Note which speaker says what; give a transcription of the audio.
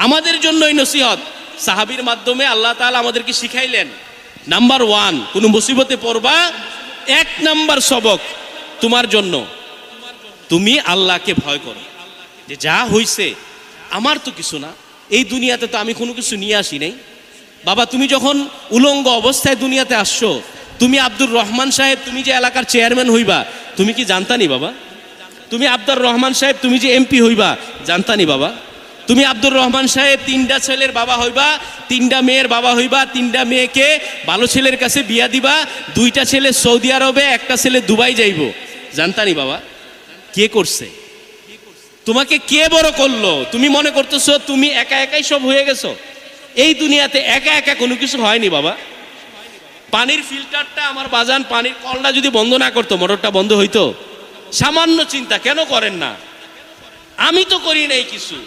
Speaker 1: আমাদের জন্যই নসিহত। সাহাবীর মাধ্যমে আল্লাহ তাআলা আমাদেরকে শিখাইলেন, নাম্বার 1, কোনো মুসিবতে পড়বা, 1 নাম্বার সবক তোমার জন্য, তুমি আল্লাহকে ভয় করো। যে যা হইছে আমার তো কিছু না, এই দুনিয়াতে তো আমি কোনো কিছু নিয়ে আসি নাই। বাবা তুমি যখন উলঙ্গ অবস্থায় দুনিয়াতে আসছো, তুমি আব্দুর রহমান সাহেব তুমি যে এলাকার চেয়ারম্যান হইবা, তুমি কি জানতানি বাবা? তুমি আব্দুর রহমান সাহেব তুমি যে এমপি হইবা, জানতানি বাবা? তুমি আব্দুর রহমান সাহেব 3টা ছেলের বাবা হইবা, 3টা মেয়ের বাবা হইবা, 3টা মেয়েকে ভালো ছেলের কাছে বিয়া দিবা, 2টা ছেলে সৌদি আরবে, 1টা ছেলে দুবাই যাইব, জানতানি বাবা? কে করছে তোমাকে? কে বড় করলো? তুমি মনে করতেছো তুমি একা একাই সব হয়ে গেছো? এই দুনিয়াতে একা একা কোনো কিছু হয়নি বাবা। পানির ফিল্টারটা আমার বাজান, পানির কলটা যদি বন্ধ না করতো, মোটরটা বন্ধ হইতো? সামান্য চিন্তা কেন করেন না? আমি তো করি নাই কিছু।